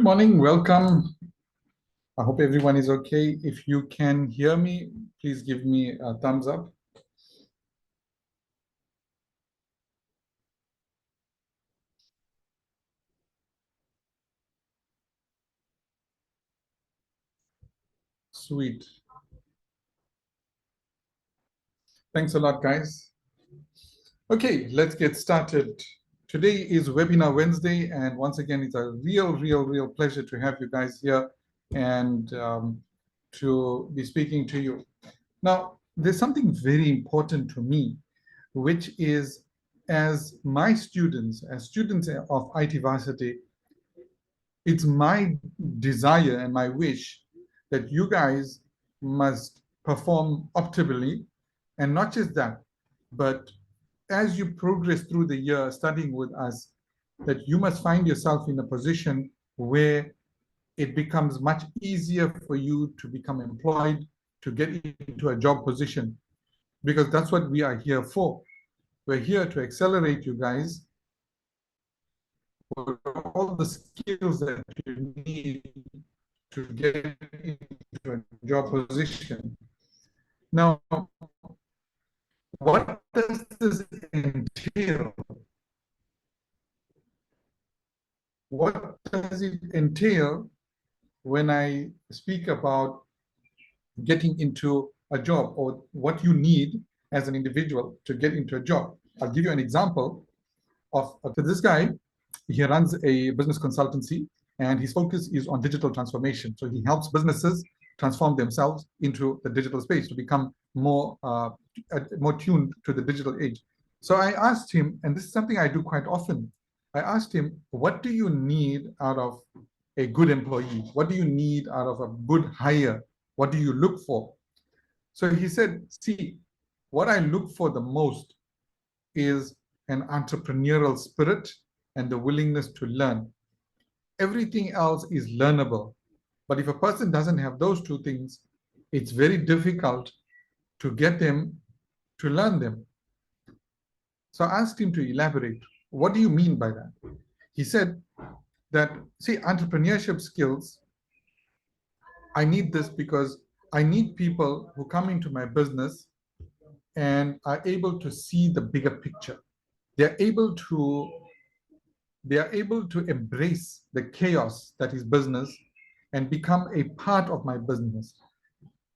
morning, welcome. I hope everyone is okay. If you can hear me, please give me a thumbs up. Sweet. Thanks a lot, guys. Okay, let's get started. Today is Webinar Wednesday, and once again, it's a real pleasure to have you guys here and to be speaking to you. Now, there's something very important to me, which is as students of IT Varsity, it's my desire and my wish that you guys must perform optimally, and not just that, but as you progress through the year studying with us, that you must find yourself in a position where it becomes much easier for you to become employed, to get into a job position, because that's what we are here for. We're here to accelerate you guys with all the skills that you need to get into a job position. Now, what does this entail? What does it entail when I speak about getting into a job, or what you need as an individual to get into a job? I'll give you an example of this guy. He runs a business consultancy, and his focus is on digital transformation. So he helps businesses transform themselves into the digital space to become more tuned to the digital age. So I asked him, and this is something I do quite often, I asked him, what do you need out of a good employee? What do you need out of a good hire? What do you look for? So he said, see, what I look for the most is an entrepreneurial spirit and the willingness to learn. Everything else is learnable. But if a person doesn't have those two things, it's very difficult to get them to learn them. So I asked him to elaborate. What do you mean by that? He said that, see, entrepreneurship skills, I need this because I need people who come into my business and are able to see the bigger picture. They're able to embrace the chaos that is business and become a part of my business.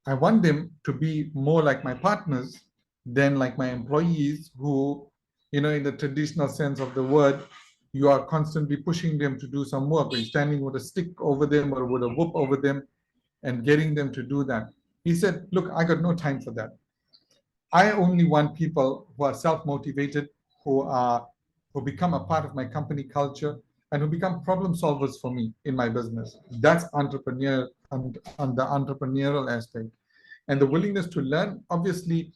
I want them to be more like my partners than like my employees who, in the traditional sense of the word, you are constantly pushing them to do some work, or you're standing with a stick over them or with a whoop over them and getting them to do that. He said, look, I got no time for that. I only want people who are self-motivated, who become a part of my company culture, and who become problem solvers for me in my business. That's entrepreneur and the entrepreneurial aspect. And the willingness to learn, obviously,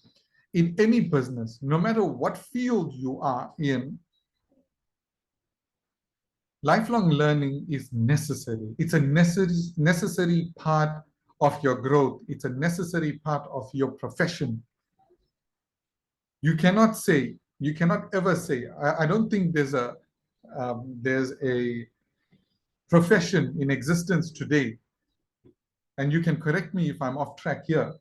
in any business, no matter what field you are in, lifelong learning is necessary. It's a necessary part of your growth. It's a necessary part of your profession. You cannot ever say, I don't think there's a profession in existence today, and you can correct me if I'm off track here,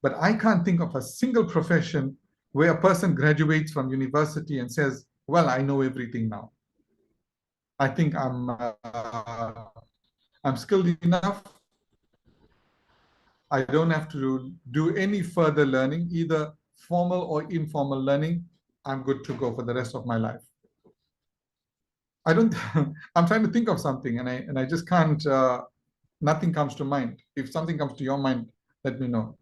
but I can't think of a single profession where a person graduates from university and says, well, I know everything now. I think I'm skilled enough. I don't have to do any further learning, either formal or informal learning. I'm good to go for the rest of my life. I don't, I'm trying to think of something, and I just can't, nothing comes to mind. If something comes to your mind, let me know.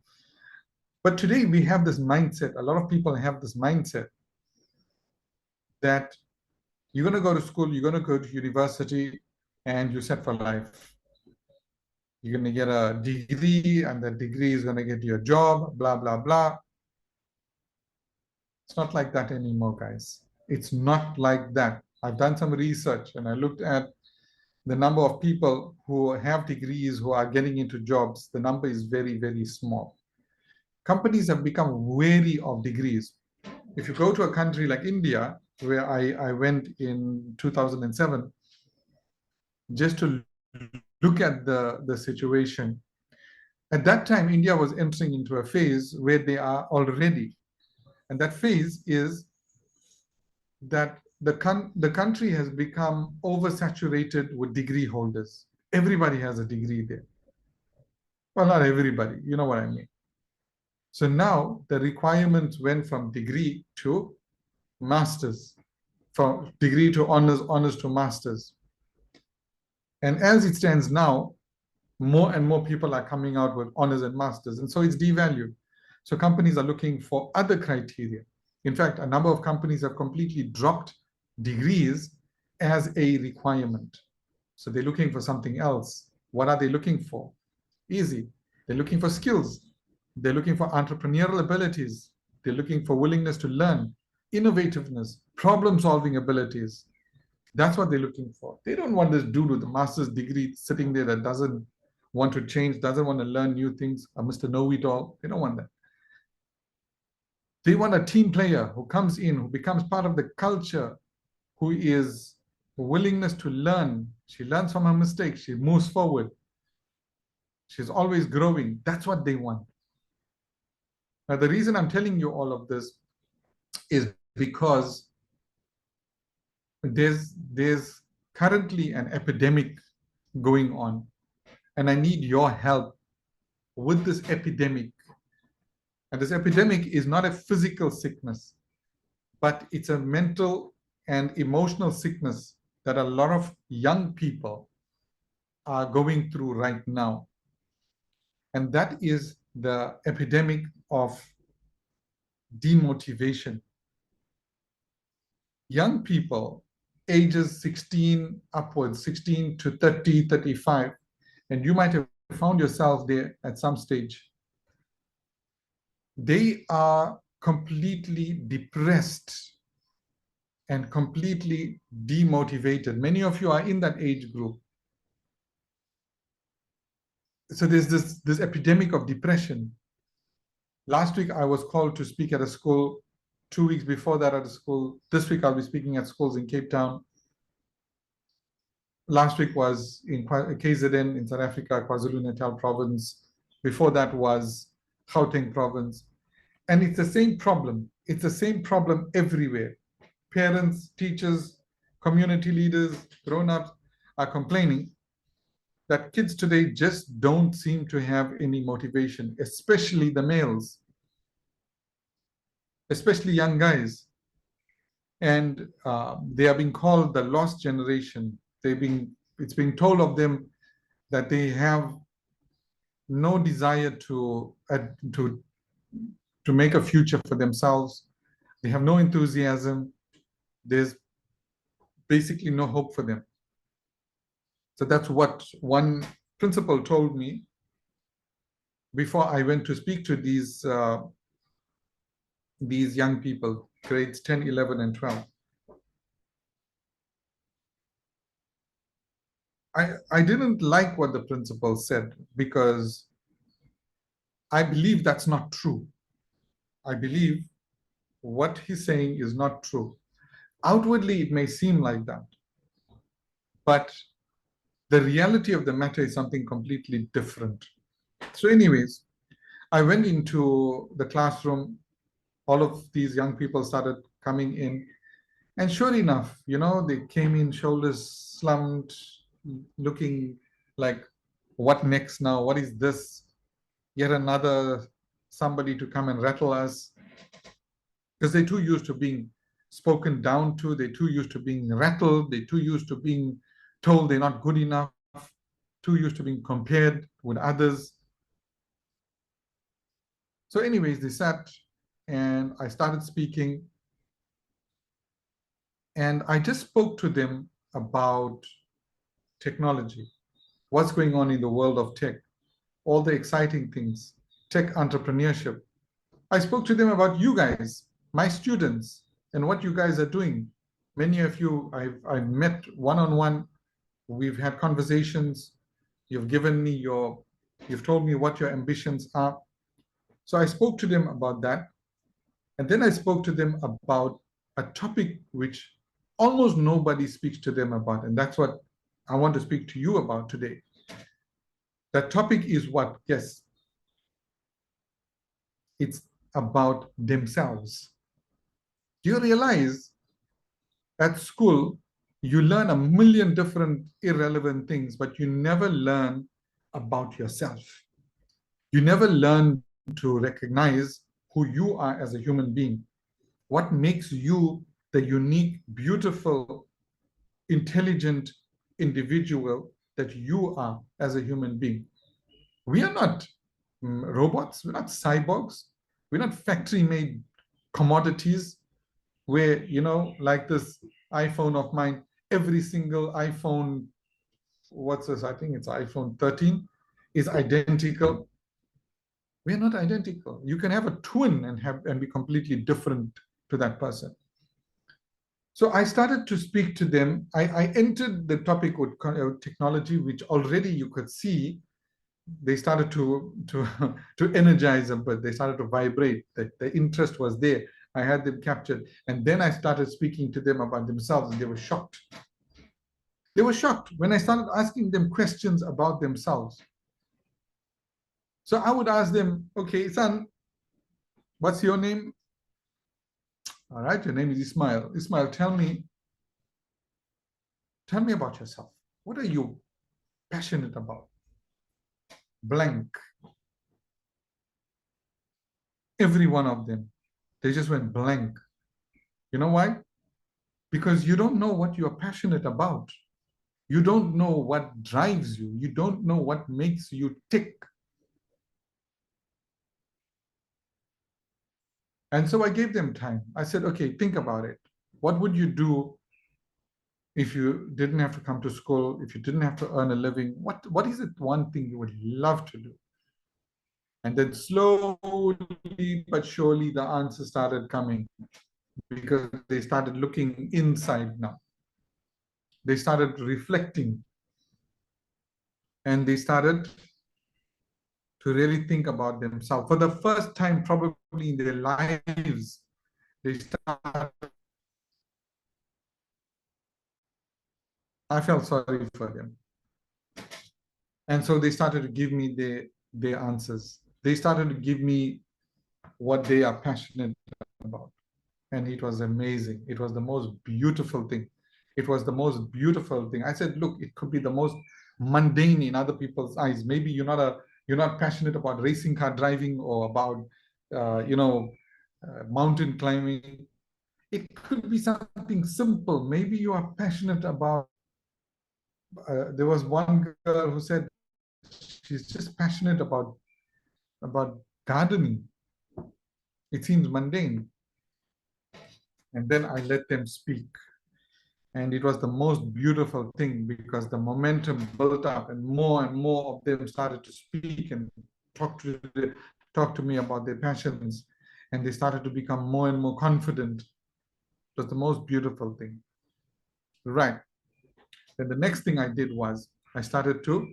But today we have this mindset, a lot of people have this mindset that you're going to go to school, you're going to go to university, and you're set for life. You're going to get a degree, and that degree is going to get you a job, blah, blah, blah. It's not like that anymore, guys. It's not like that. I've done some research, and I looked at the number of people who have degrees who are getting into jobs. The number is very small. Companies have become wary of degrees. If you go to a country like India, where I went in 2007, just to look at the situation. At that time, India was entering into a phase where they are already. And that phase is that the country has become oversaturated with degree holders. Everybody has a degree there. Well, not everybody, you know what I mean. So now the requirements went from degree to masters, from degree to honors, honors to masters. And as it stands now, more and more people are coming out with honors and masters. And so it's devalued. So companies are looking for other criteria. In fact, a number of companies have completely dropped degrees as a requirement. So they're looking for something else. What are they looking for? Easy. They're looking for skills. They're looking for entrepreneurial abilities. They're looking for willingness to learn, innovativeness, problem-solving abilities. That's what they're looking for. They don't want this dude with a master's degree sitting there that doesn't want to change, doesn't want to learn new things, a Mr. Know-it-all. They don't want that. They want a team player who comes in, who becomes part of the culture, who is willingness to learn. She learns from her mistakes. She moves forward. She's always growing. That's what they want. Now, the reason I'm telling you all of this is because there's currently an epidemic going on, and I need your help with this epidemic. And this epidemic is not a physical sickness, but it's a mental and emotional sickness that a lot of young people are going through right now. And that is the epidemic of demotivation. Young people, ages 16 upwards, 16 to 30, 35, and you might have found yourself there at some stage. They are completely depressed and completely demotivated. Many of you are in that age group. So there's this epidemic of depression. Last week, I was called to speak at a school. 2 weeks before that at a school. This week, I'll be speaking at schools in Cape Town. Last week was in KZN in South Africa, KwaZulu-Natal province. Before that was Gauteng province. And it's the same problem. It's the same problem everywhere. Parents, teachers, community leaders, grown-ups are complaining that kids today just don't seem to have any motivation, especially the males, especially young guys. And they are being called the lost generation. It's being told of them that they have no desire to make a future for themselves. They have no enthusiasm. There's basically no hope for them. So that's what one principal told me before I went to speak to these young people, grades 10, 11, and 12. I didn't like what the principal said because I believe that's not true. I believe what he's saying is not true. Outwardly, it may seem like that, but the reality of the matter is something completely different. So anyways, I went into the classroom. All of these young people started coming in. And sure enough, they came in shoulders slumped, looking like, what next now? What is this? Yet another somebody to come and rattle us. Because they're too used to being spoken down to. They're too used to being rattled. They're too used to being told they're not good enough. Too used to being compared with others. So anyways, they sat and I started speaking. And I just spoke to them about technology, what's going on in the world of tech, all the exciting things, tech entrepreneurship. I spoke to them about you guys, my students, and what you guys are doing. Many of you I've met one-on-one. We've had conversations. You've told me what your ambitions are. So I spoke to them about that. And then I spoke to them about a topic which almost nobody speaks to them about. And that's what I want to speak to you about today. That topic is what? Yes, it's about themselves. Do you realize at school, you learn a million different irrelevant things, but you never learn about yourself. You never learn to recognize who you are as a human being. What makes you the unique, beautiful, intelligent individual that you are as a human being. We are not robots, we're not cyborgs, we're not factory-made commodities where, like this iPhone of mine, every single iPhone, what's this? I think it's iPhone 13, is identical. We're not identical. You can have a twin and be completely different to that person. So I started to speak to them. I entered the topic with technology, which already you could see they started to to energize them, but they started to vibrate. The interest was there. I had them captured. And then I started speaking to them about themselves, and they were shocked. They were shocked when I started asking them questions about themselves. So I would ask them, okay, son, what's your name? All right, your name is Ismail. Ismail, tell me about yourself. What are you passionate about? Blank. Every one of them. They just went blank. You know why? Because you don't know what you're passionate about. You don't know what drives you. You don't know what makes you tick. And so I gave them time. I said, okay, think about it. What would you do if you didn't have to come to school, if you didn't have to earn a living? What is it one thing you would love to do? And then slowly but surely the answer started coming, because they started looking inside now. They started reflecting, and they started to really think about themselves. For the first time probably in their lives, they started. I felt sorry for them. And so they started to give me their answers. They started to give me what they are passionate about. And it was amazing. It was the most beautiful thing. It was the most beautiful thing. I said, look, it could be the most mundane in other people's eyes. Maybe you're not passionate about racing car driving or about mountain climbing. It could be something simple. Maybe you are passionate about. There was one girl who said she's just passionate about gardening. It seems mundane. And then I let them speak. And it was the most beautiful thing, because the momentum built up and more of them started to speak and talk to me about their passions. And they started to become more and more confident. It was the most beautiful thing. Right. Then the next thing I did was I started to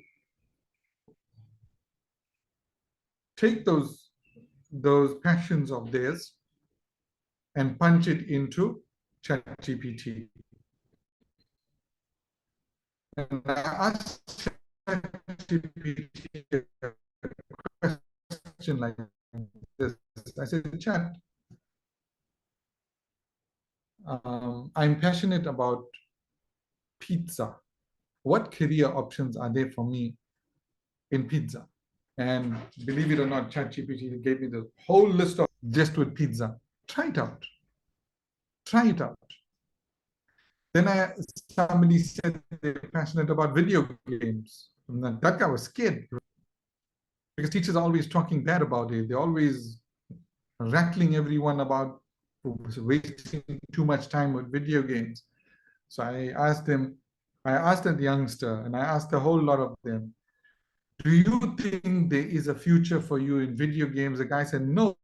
take those passions of theirs and punch it into ChatGPT. And I asked ChatGPT a question like this. I said, Chat, I'm passionate about pizza. What career options are there for me in pizza? And believe it or not, ChatGPT gave me the whole list of just with pizza. Try it out. Try it out. Then somebody said they're passionate about video games. And that guy was scared, because teachers are always talking bad about it. They're always rattling everyone about wasting too much time with video games. So I asked that youngster, and I asked a whole lot of them, do you think there is a future for you in video games? The guy said, no.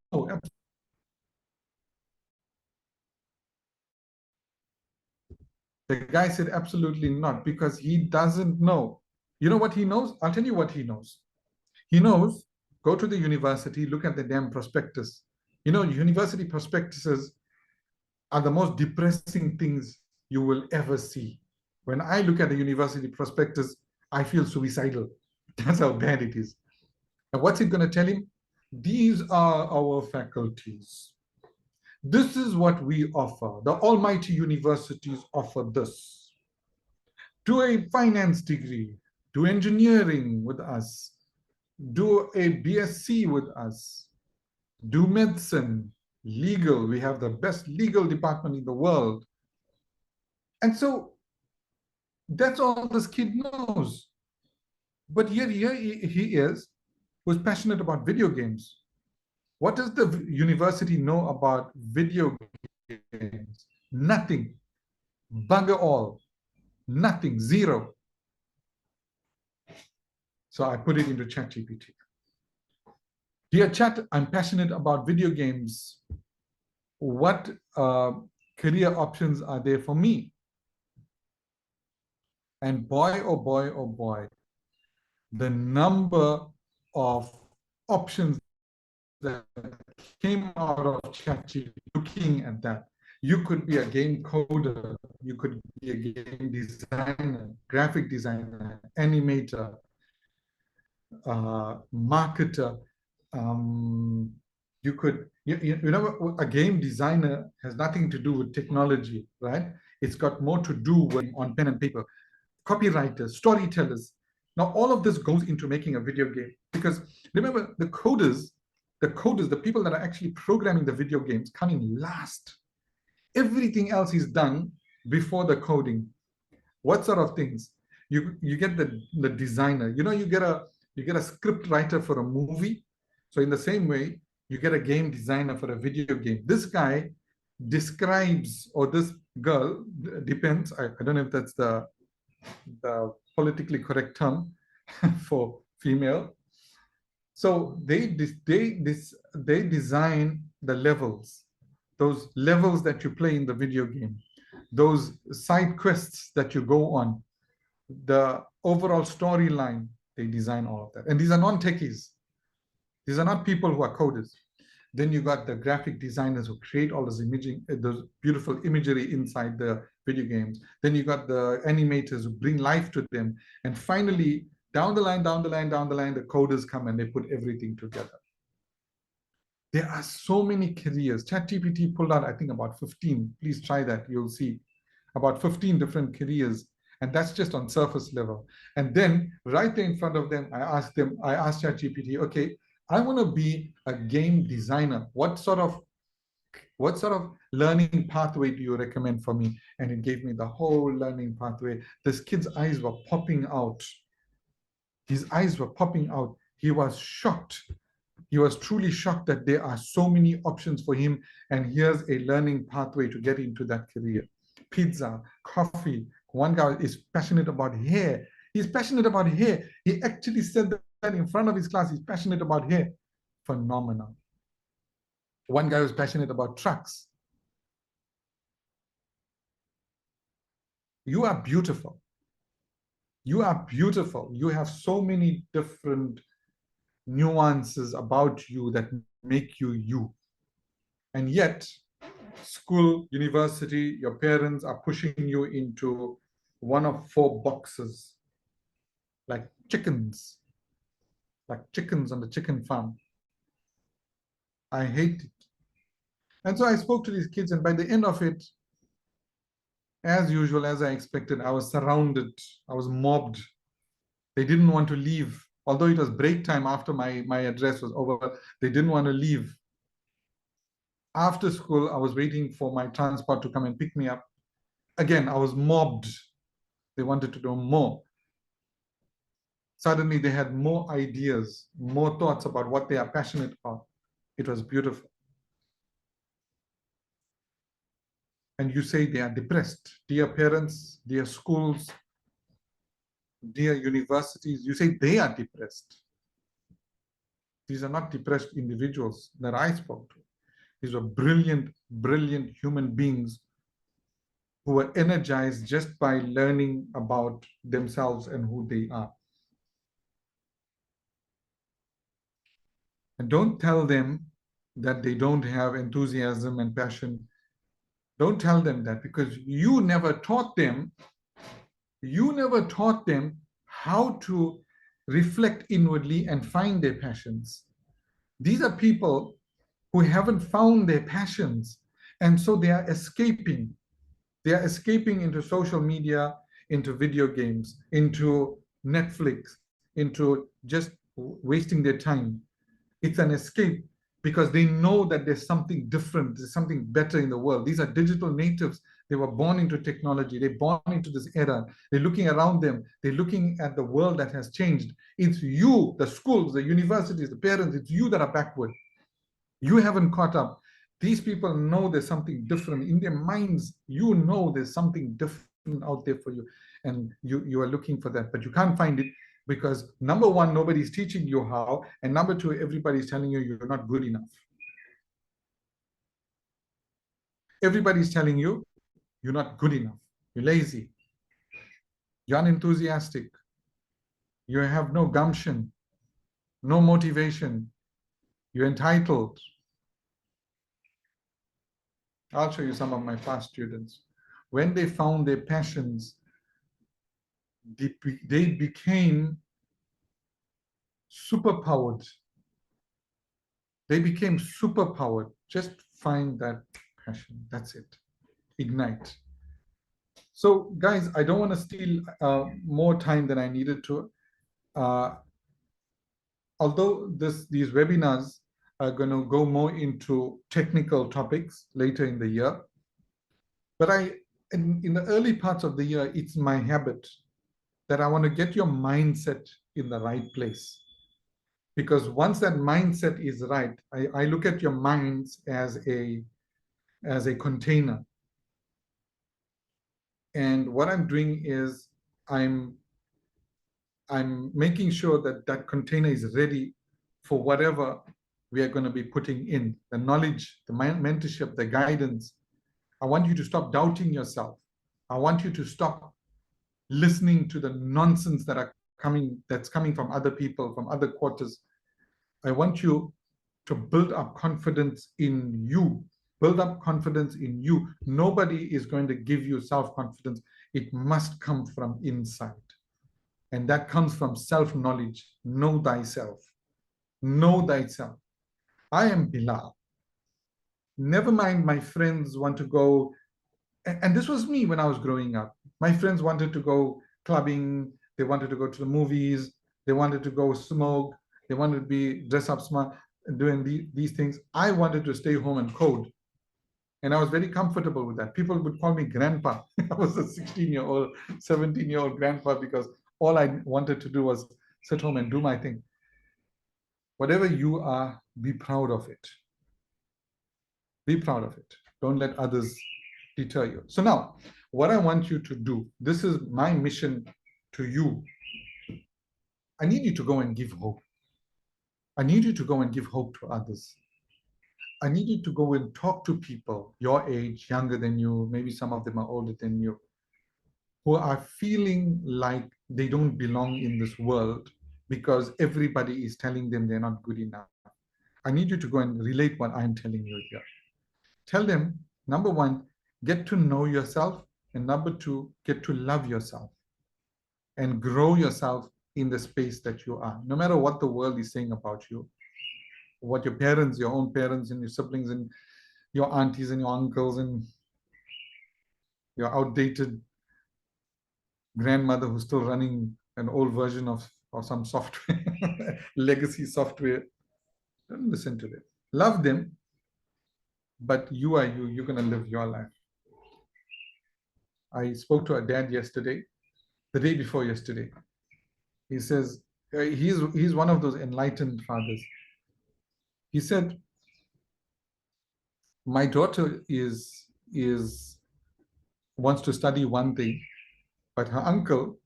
The guy said, absolutely not, because he doesn't know. You know what he knows? I'll tell you what he knows. He knows, go to the university, look at the damn prospectus. University prospectuses are the most depressing things you will ever see. When I look at the university prospectus, I feel suicidal. That's how bad it is. And what's it going to tell him? These are our faculties. This is what we offer. The almighty universities offer this. Do a finance degree, do engineering with us, do a BSc with us, do medicine, legal. We have the best legal department in the world. And so that's all this kid knows. But yet here he is, who's passionate about video games. What does the university know about video games? Nothing. Bugger all. Nothing. Zero. So I put it into ChatGPT. Dear Chat, I'm passionate about video games. What career options are there for me? And boy, oh boy, oh boy, the number of options that came out of ChatGPT looking at that. You could be a game coder, you could be a game designer, graphic designer, animator, marketer. You could, you know, a game designer has nothing to do with technology, right? It's got more to do with on pen and paper. Copywriters, storytellers. Now, all of this goes into making a video game because remember, the coders, the people that are actually programming the video games come in last. Everything else is done before the coding. What sort of things? You get the designer. You know, you get a script writer for a movie. So in the same way, you get a game designer for a video game. This guy describes, or this girl, depends. I don't know if that's the politically correct term for female. So they design the levels, those levels that you play in the video game, those side quests that you go on, the overall storyline. They design all of that. And these are non-techies. These are not people who are coders. Then you got the graphic designers who create all this imaging, those beautiful imagery inside the video games. Then you got the animators who bring life to them. And finally, down the line, the coders come and they put everything together. There are so many careers. ChatGPT pulled out, I think, about 15. Please try that. You'll see about 15 different careers. And that's just on surface level. And then right there in front of them, I asked ChatGPT, okay, I want to be a game designer. What sort of learning pathway do you recommend for me? And it gave me the whole learning pathway. This kid's eyes were popping out. His eyes were popping out. He was shocked. He was truly shocked that there are so many options for him. And here's a learning pathway to get into that career. Pizza, coffee. One guy is passionate about hair. He's passionate about hair. He actually said that in front of his class. He's passionate about hair. Phenomenal. One guy was passionate about trucks. You are beautiful. You are beautiful. You have so many different nuances about you that make you you. And yet, school, university, your parents are pushing you into one of 4 boxes, like chickens on the chicken farm. I hate it. And so I spoke to these kids, and by the end of it, as usual, as I expected, I was surrounded, I was mobbed. They didn't want to leave. Although it was break time after my address was over, they didn't want to leave. After school, I was waiting for my transport to come and pick me up. Again, I was mobbed. They wanted to know more. Suddenly, they had more ideas, more thoughts about what they are passionate about. It was beautiful. And you say they are depressed. Dear parents, dear schools, dear universities, you say they are depressed. These are not depressed individuals that I spoke to. These were brilliant, brilliant human beings who were energized just by learning about themselves and who they are. And don't tell them that they don't have enthusiasm and passion. Don't tell them that, because you never taught them You never taught them how to reflect inwardly and find their passions. These are people who haven't found their passions, and so they are escaping. They are escaping into social media, into video games, into Netflix, into just wasting their time. It's an escape because they know that there's something different, there's something better in the world. These are digital natives. They were born into technology. They're born into this era. They're looking around them. They're looking at the world that has changed. It's you, the schools, the universities, the parents, it's you that are backward. You haven't caught up. These people know there's something different in their minds. You know there's something different out there for you, and you are looking for that, but you can't find it because number one, nobody's teaching you how, and number two, everybody's telling you you're not good enough. Everybody's telling you you're not good enough. You're lazy. You're unenthusiastic. You have no gumption, no motivation. You're entitled. I'll show you some of my past students. When they found their passions, they became superpowered. They became superpowered. Just find that passion. That's it. Ignite. So, guys, I don't want to steal more time than I needed to. Uh, although these webinars are going to go more into technical topics later in the year, but in the early parts of the year, it's my habit that I want to get your mindset in the right place. Because once that mindset is right, I look at your minds as a container. And what I'm doing is I'm making sure that that container is ready for whatever we are going to be putting in, the knowledge, the mentorship, the guidance. I want you to stop doubting yourself. I want you to stop listening to the nonsense that's coming from other people, from other quarters. I want you to build up confidence in you. Build up confidence in you. Nobody is going to give you self-confidence. It must come from inside. And that comes from self-knowledge. Know thyself. Know thyself. I am Bilal. Never mind my friends want to go, and this was me when I was growing up. My friends wanted to go clubbing, they wanted to go to the movies, they wanted to go smoke, they wanted to be dress up smart, doing these things. I wanted to stay home and code. And I was very comfortable with that. People would call me grandpa. I was a 16-year-old, 17-year-old grandpa because all I wanted to do was sit home and do my thing. Whatever you are, be proud of it. Be proud of it. Don't let others deter you. So now, what I want you to do, this is my mission to you. I need you to go and give hope. I need you to go and give hope to others. I need you to go and talk to people your age, younger than you, maybe some of them are older than you, who are feeling like they don't belong in this world because everybody is telling them they're not good enough. I need you to go and relate what I'm telling you here. Tell them, number one, get to know yourself, and number two, get to love yourself and grow yourself in the space that you are. No matter what the world is saying about you, what your parents, your own parents and your siblings and your aunties and your uncles and your outdated grandmother who's still running an old version of some software, legacy software, don't listen to them. Love them, but you are you. You're going to live your life. I spoke to a dad yesterday, the day before yesterday. He says, he's one of those enlightened fathers. He said, my daughter is wants to study one thing, but her uncle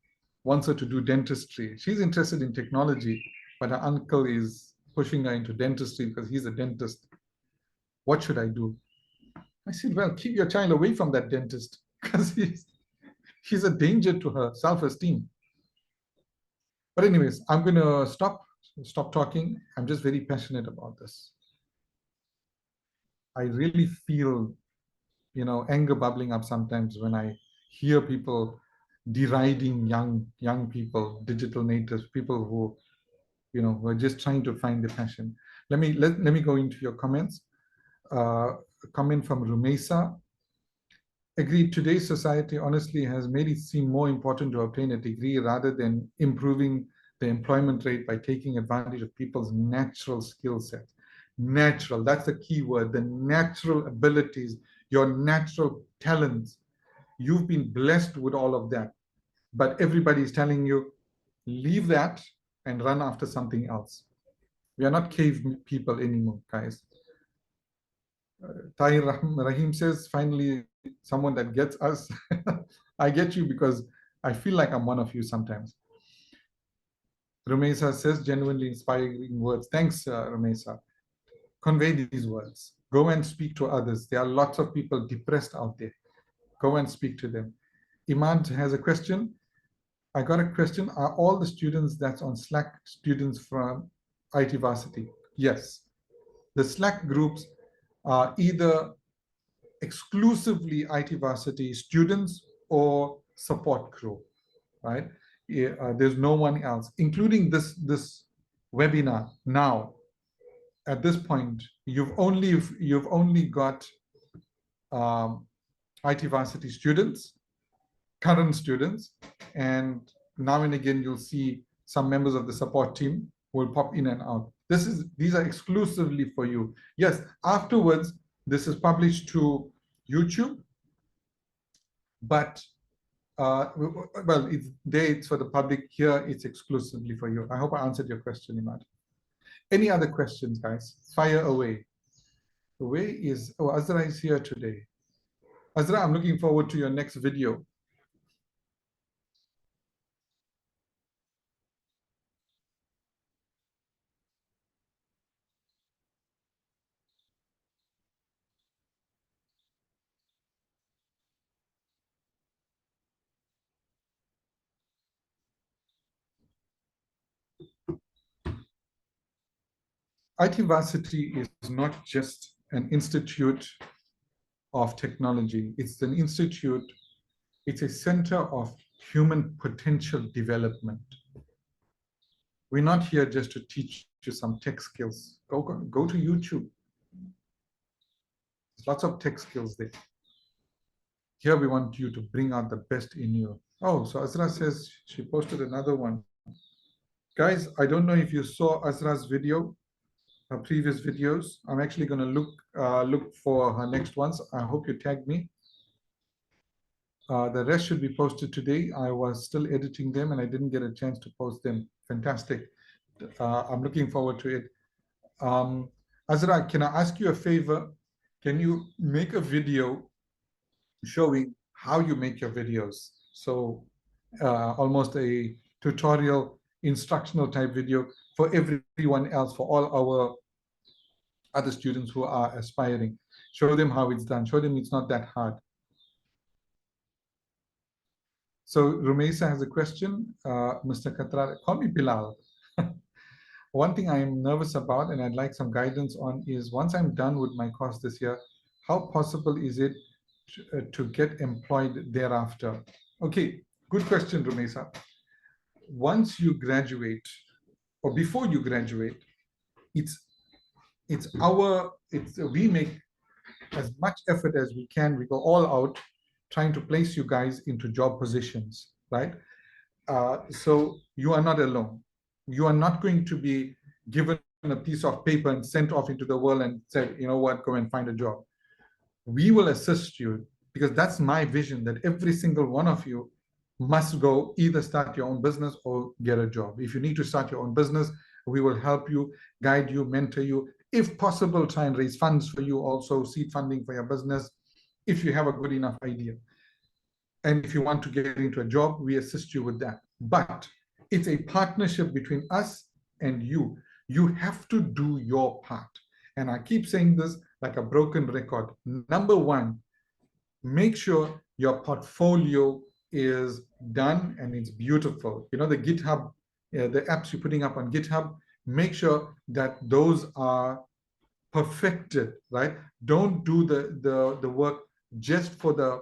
wants her to do dentistry. She's interested in technology, but her uncle is pushing her into dentistry because he's a dentist. What should I do? I said, well, keep your child away from that dentist because he's a danger to her self-esteem. But anyways, I'm going to stop talking. I'm just very passionate about this. I really feel, anger bubbling up sometimes when I hear people deriding young people, digital natives, people who, who are just trying to find their passion. Let me go into your comments. A comment from Rumesa. Agreed, today's society honestly has made it seem more important to obtain a degree rather than improving the employment rate by taking advantage of people's natural skill sets. Natural, that's the key word, the natural abilities, your natural talents. You've been blessed with all of that, but everybody is telling you, leave that and run after something else. We are not cave people anymore, guys. Tahir Rahim says, finally, someone that gets us. I get you because I feel like I'm one of you sometimes. Rumesa says, genuinely inspiring words. Thanks, Rumesa. Convey these words. Go and speak to others. There are lots of people depressed out there. Go and speak to them. Imad has a question. I got a question. Are all the students that's on Slack students from IT Varsity? Yes. The Slack groups are either exclusively IT Varsity students or support crew, right? There's no one else, including this webinar. Now, at this point, you've only got IT Varsity students, current students, and now and again you'll see some members of the support team will pop in and out. These are exclusively for you. Yes, afterwards, this is published to YouTube, but well, it's for the public. Here, it's exclusively for you. I hope I answered your question, Imad. Any other questions, guys? Fire away. Azra is here today. Azra, I'm looking forward to your next video. IT Varsity is not just an institute of technology. It's an institute, it's a center of human potential development. We're not here just to teach you some tech skills. Go to YouTube. There's lots of tech skills there. Here we want you to bring out the best in you. Oh, so Azra says she posted another one. Guys, I don't know if you saw Azra's video, her previous videos. I'm actually going to look for her next ones. I hope you tag me. The rest should be posted today. I was still editing them and I didn't get a chance to post them. Fantastic. I'm looking forward to it. Azra, can I ask you a favor? Can you make a video showing how you make your videos? So almost a tutorial, instructional type video for everyone else, for all our other students who are aspiring. Show them how it's done. Show them it's not that hard. So Rumesa has a question. Mr. Katrar, call me Bilal. One thing I'm nervous about and I'd like some guidance on is once I'm done with my course this year, how possible is it to get employed thereafter? Okay, good question, Rumesa. Once you graduate or before you graduate, we make as much effort as we can. We go all out trying to place you guys into job positions, right? So you are not alone. You are not going to be given a piece of paper and sent off into the world and said, you know what, go and find a job. We will assist you because that's my vision, that every single one of you must go either start your own business or get a job. If you need to start your own business, we will help you, guide you, mentor you. If possible, try and raise funds for you also, seed funding for your business, if you have a good enough idea. And if you want to get into a job, we assist you with that. But it's a partnership between us and you. You have to do your part. And I keep saying this like a broken record. Number one, make sure your portfolio is done and it's beautiful. You know, the GitHub, the apps you're putting up on GitHub, make sure that those are perfected, right? Don't do the work just for the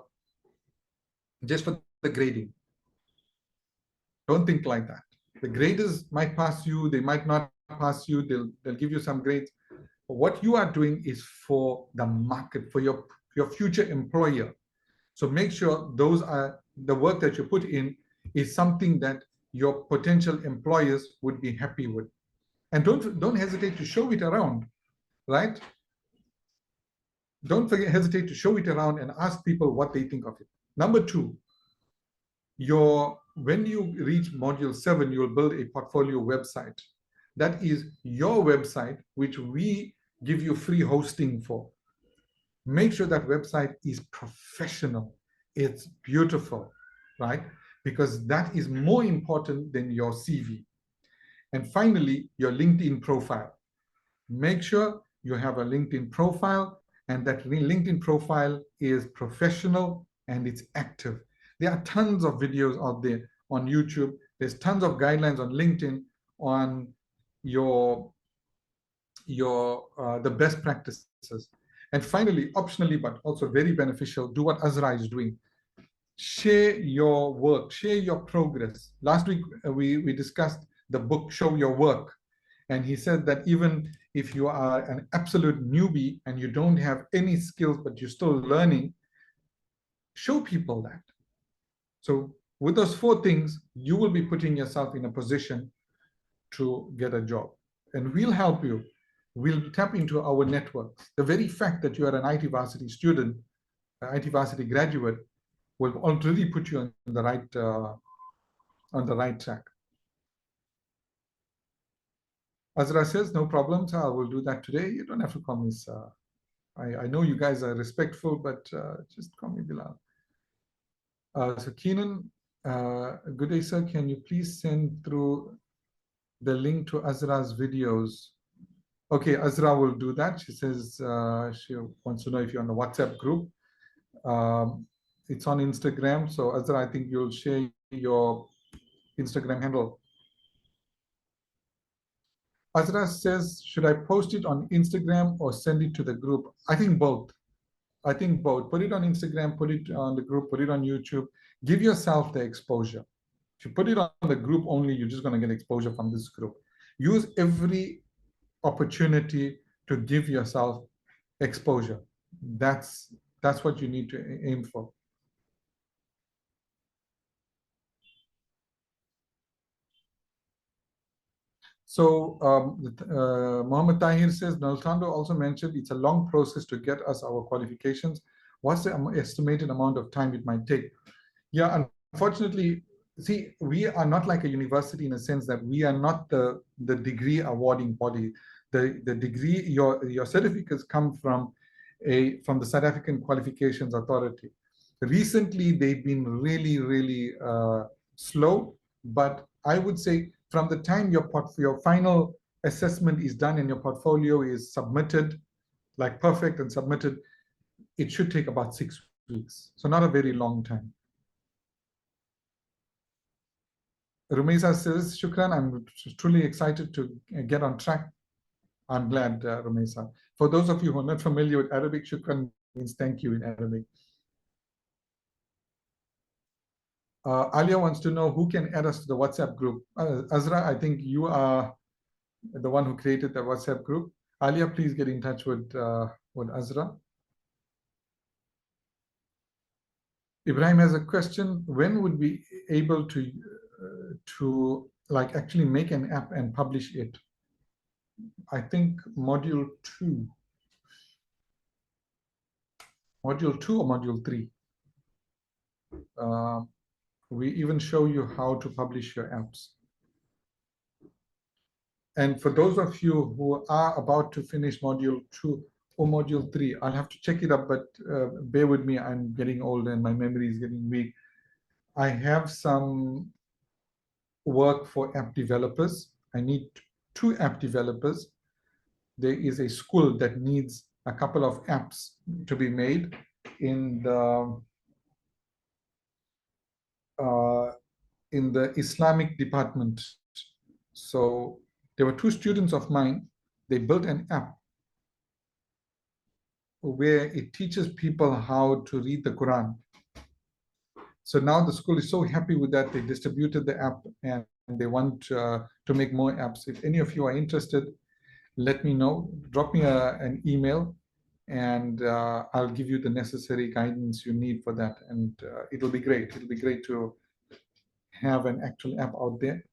grading. Don't think like that. The graders might pass you, they might not pass you, they'll give you some grades. But what you are doing is for the market, for your future employer. So make sure those are the work that you put in is something that your potential employers would be happy with. And don't hesitate to show it around, right? Don't hesitate to show it around and ask people what they think of it. Number two, when you reach module 7, you will build a portfolio website. That is your website, which we give you free hosting for. Make sure that website is professional. It's beautiful, right? Because that is more important than your CV. And finally, your LinkedIn profile. Make sure you have a LinkedIn profile, and that LinkedIn profile is professional and it's active. There are tons of videos out there on YouTube. There's tons of guidelines on LinkedIn on the best practices. And finally, optionally, but also very beneficial, do what Azra is doing. Share your work, share your progress. Last week, we discussed the book, Show Your Work. And he said that even if you are an absolute newbie and you don't have any skills, but you're still learning, show people that. So with those 4 things, you will be putting yourself in a position to get a job. And we'll help you. We'll tap into our networks. The very fact that you are an IT varsity student, an IT varsity graduate, will already put you on the right track. Azra says, no problem, sir. I will do that today. You don't have to call me sir. I know you guys are respectful, but just call me Bilal. So Keenan, good day, sir. Can you please send through the link to Azra's videos? Okay, Azra will do that. She says she wants to know if you're on the WhatsApp group. It's on Instagram. So Azra, I think you'll share your Instagram handle. Azra says, should I post it on Instagram or send it to the group? I think both. I think both. Put it on Instagram, put it on the group, put it on YouTube. Give yourself the exposure. If you put it on the group only, you're just going to get exposure from this group. Use every opportunity to give yourself exposure. That's what you need to aim for. So Mohammed Tahir says, Naltando also mentioned it's a long process to get us our qualifications. What's the estimated amount of time it might take? Yeah, unfortunately, see, we are not like a university in a sense that we are not the degree awarding body. The degree, your certificates come from the South African Qualifications Authority. Recently, they've been really, really slow, but I would say from the time your final assessment is done and your portfolio is submitted, like perfect and submitted, it should take about 6 weeks. So not a very long time. Rumeza says, Shukran, I'm truly excited to get on track. I'm glad, Rumeza. For those of you who are not familiar with Arabic, Shukran means thank you in Arabic. Alia wants to know who can add us to the WhatsApp group. Azra, I think you are the one who created the WhatsApp group. Alia, please get in touch with Azra. Ibrahim has a question. When would we be able to like actually make an app and publish it? I think module 2. Module 2 or module 3. We even show you how to publish your apps. And for those of you who are about to finish module 2 or module 3, I'll have to check it up, but bear with me, I'm getting old and my memory is getting weak. I have some work for app developers. I need 2 app developers. There is a school that needs a couple of apps to be made in the Islamic department. So there were 2 students of mine. They built an app where it teaches people how to read the Quran. So now the school is so happy with that. They distributed the app and they want to make more apps. If any of you are interested, let me know. Drop me an email and I'll give you the necessary guidance you need for that. And it'll be great. It'll be great to have an actual app out there.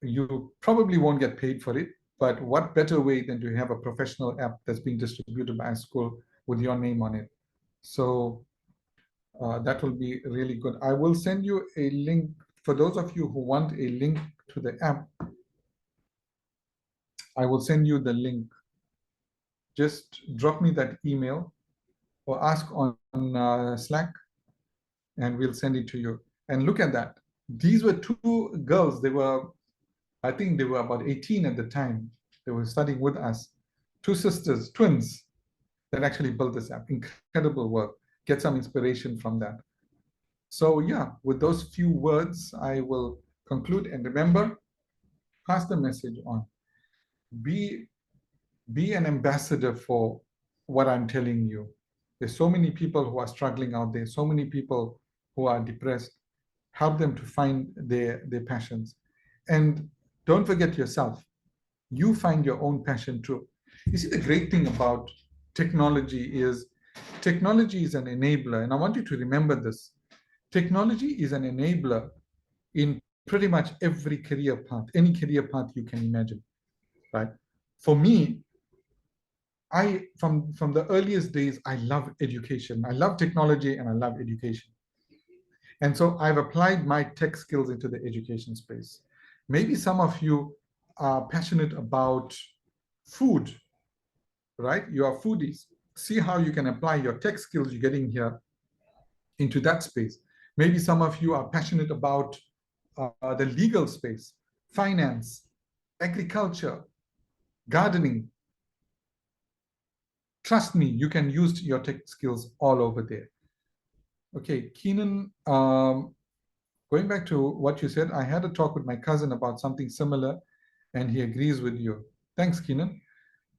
You probably won't get paid for it, but what better way than to have a professional app that's being distributed by a school with your name on it? So that will be really good. I will send you a link for those of you who want a link to the app. I will send you the link. Just drop me that email or ask on Slack and we'll send it to you. And look at that. These were two girls. I think they were about 18 at the time. They were studying with us. Two sisters, twins, that actually built this app. Incredible work. Get some inspiration from that. So yeah, with those few words, I will conclude. And remember, pass the message on. Be an ambassador for what I'm telling you. There's so many people who are struggling out there, so many people who are depressed. Help them to find their passions. And don't forget yourself. You find your own passion too. You see, the great thing about technology is an enabler. And I want you to remember this. Technology is an enabler in pretty much every career path, any career path you can imagine, right? For me, from the earliest days, I love education. I love technology and I love education. And so I've applied my tech skills into the education space. Maybe some of you are passionate about food, right? You are foodies. See how you can apply your tech skills you're getting here into that space. Maybe some of you are passionate about the legal space, finance, agriculture, gardening. Trust me, you can use your tech skills all over there. Okay, Keenan, going back to what you said, I had a talk with my cousin about something similar, and he agrees with you. Thanks, Keenan.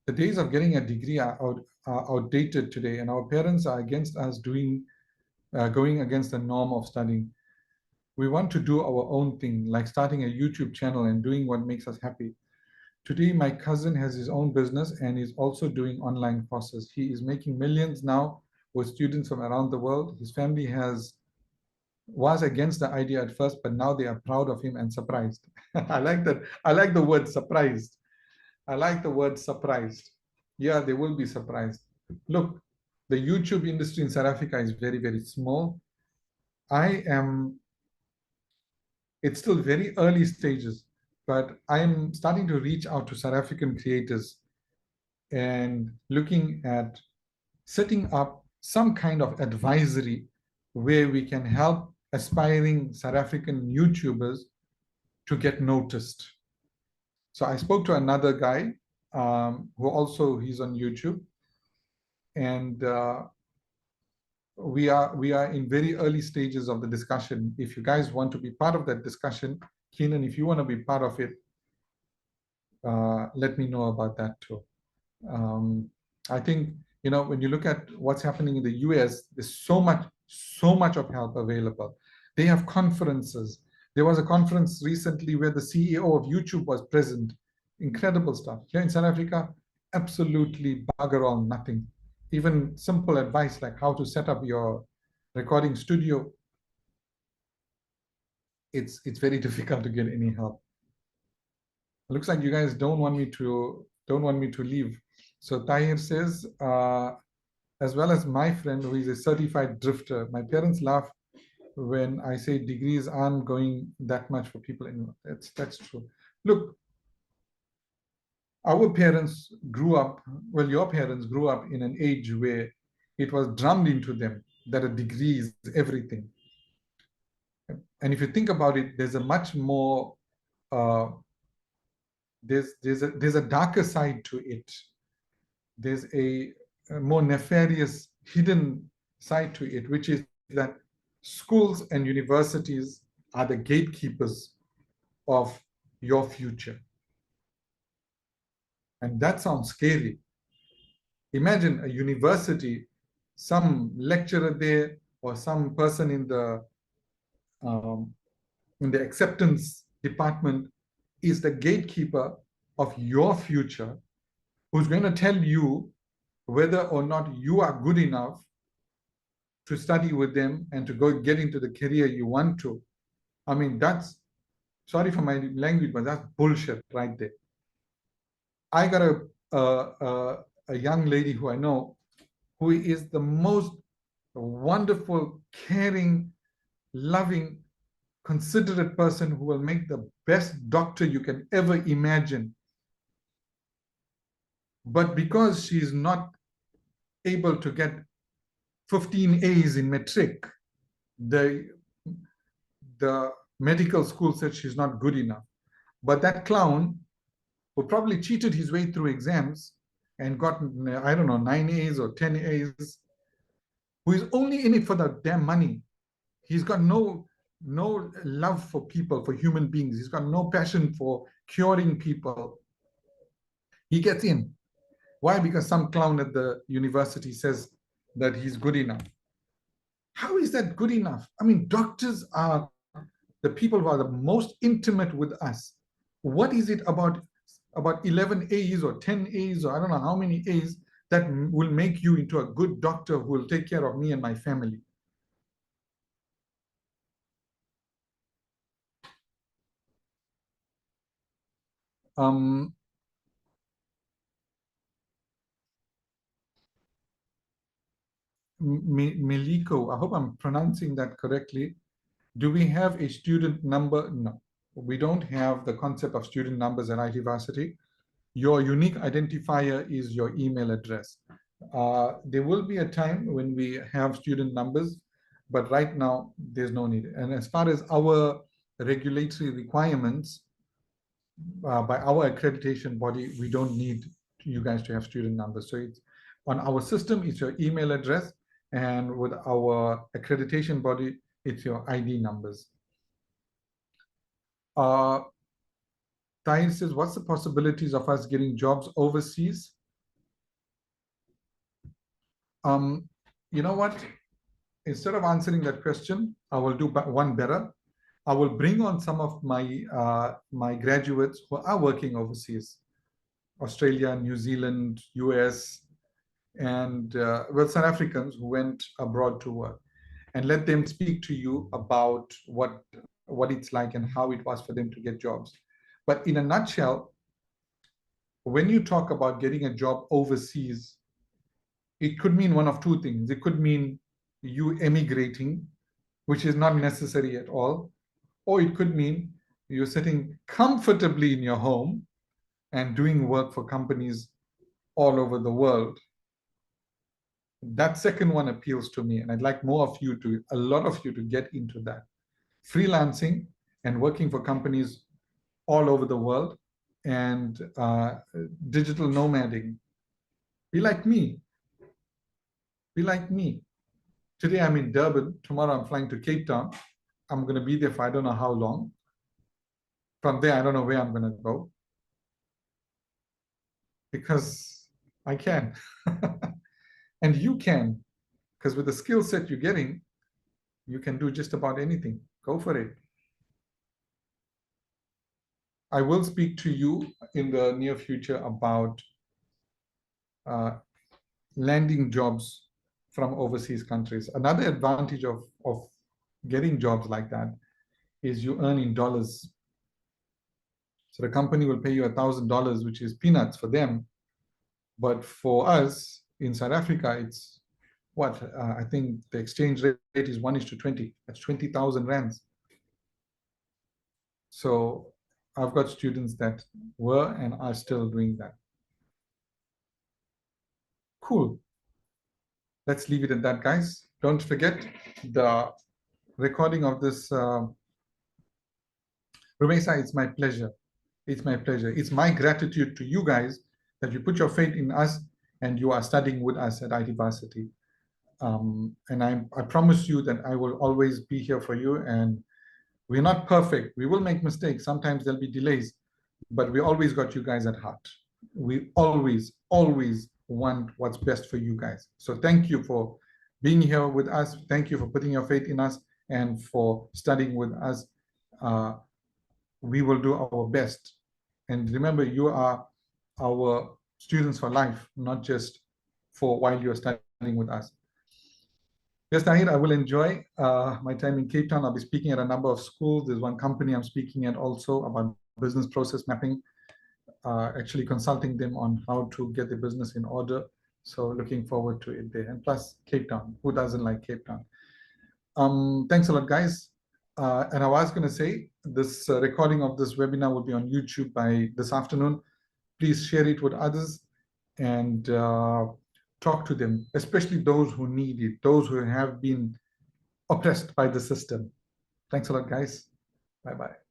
The days of getting a degree are outdated today, and our parents are against us going against the norm of studying. We want to do our own thing, like starting a YouTube channel and doing what makes us happy. Today, my cousin has his own business and is also doing online courses. He is making millions now with students from around the world. His family was against the idea at first, but now they are proud of him and surprised. I like that. I like the word surprised. I like the word surprised. Yeah, they will be surprised. Look, the YouTube industry in South Africa is very, very small. It's still very early stages, but I'm starting to reach out to South African creators and looking at setting up some kind of advisory where we can help aspiring South African YouTubers to get noticed. So I spoke to another guy he's on YouTube, and we are in very early stages of the discussion. If you guys want to be part of that discussion, Keenan, if you want to be part of it, let me know about that too. I think, when you look at what's happening in the US, there's so much of help available. They have conferences. There was a conference recently where the CEO of YouTube was present. Incredible stuff. Here in South Africa, absolutely bugger all nothing. Even simple advice like how to set up your recording studio, it's very difficult to get any help. It looks like you guys don't want me to leave. So Tahir says, as well as my friend who is a certified drifter, my parents laugh when I say degrees aren't going that much for people anymore. That's true. Look, our parents your parents grew up in an age where it was drummed into them that a degree is everything. And if you think about it, there's a much more, there's a darker side to it. There's a more nefarious, hidden side to it, which is that schools and universities are the gatekeepers of your future. And that sounds scary. Imagine a university, some lecturer there or some person um, in the acceptance department is the gatekeeper of your future, who's going to tell you whether or not you are good enough to study with them and to go get into the career you want to. I mean, that's, sorry for my language, but that's bullshit right there. I got a young lady who I know who is the most wonderful, caring, loving, considerate person who will make the best doctor you can ever imagine. But because she's not able to get 15 A's in matric, the medical school said she's not good enough. But that clown who probably cheated his way through exams and got, I don't know, 9 A's or 10 A's, who is only in it for the damn money. He's got no love for people, for human beings. He's got no passion for curing people. He gets in. Why? Because some clown at the university says that he's good enough. How is that good enough? I mean, doctors are the people who are the most intimate with us. What is it about 11 A's or 10 A's or I don't know how many A's that will make you into a good doctor who will take care of me and my family? Miliko, I hope I'm pronouncing that correctly. Do we have a student number? No, we don't have the concept of student numbers at IT Varsity. Your unique identifier is your email address. There will be a time when we have student numbers, but right now there's no need. And as far as our regulatory requirements, by our accreditation body, we don't need you guys to have student numbers. So it's on our system, it's your email address, and with our accreditation body, it's your ID numbers. Tahir says, what's the possibilities of us getting jobs overseas? You know what? Instead of answering that question, I will do one better. I will bring on some of my graduates who are working overseas, Australia, New Zealand, US, and well, South Africans who went abroad to work, and let them speak to you about what it's like and how it was for them to get jobs. But in a nutshell, when you talk about getting a job overseas, it could mean one of two things. It could mean you emigrating, which is not necessary at all, or it could mean you're sitting comfortably in your home and doing work for companies all over the world. That second one appeals to me, and I'd like a lot of you to get into that. Freelancing and working for companies all over the world, and digital nomading. Be like me. Be like me. Today I'm in Durban. Tomorrow I'm flying to Cape Town. I'm going to be there for I don't know how long. From there, I don't know where I'm going to go. Because I can. And you can. Because with the skill set you're getting, you can do just about anything. Go for it. I will speak to you in the near future about landing jobs from overseas countries. Another advantage of getting jobs like that is you earn in dollars. So the company will pay you $1,000, which is peanuts for them. But for us in South Africa, it's what? I think the exchange rate is 1:20. That's 20,000 rands. So I've got students that were and are still doing that. Cool. Let's leave it at that, guys. Don't forget the recording of this. Rumesa, it's my pleasure. It's my pleasure. It's my gratitude to you guys that you put your faith in us and you are studying with us at IT Varsity. And I promise you that I will always be here for you. And we're not perfect. We will make mistakes. Sometimes there'll be delays, but we always got you guys at heart. We always want what's best for you guys. So thank you for being here with us. Thank you for putting your faith in us and for studying with us. We will do our best. And remember, you are our students for life, not just for while you're studying with us. Yes, Tahir, I will enjoy my time in Cape Town. I'll be speaking at a number of schools. There's one company I'm speaking at also about business process mapping, actually consulting them on how to get the business in order. So looking forward to it there. And plus Cape Town, who doesn't like Cape Town? Thanks a lot, guys. And I was going to say, this recording of this webinar will be on YouTube by this afternoon. Please share it with others and talk to them, especially those who need it, those who have been oppressed by the system. Thanks a lot, guys. Bye-bye.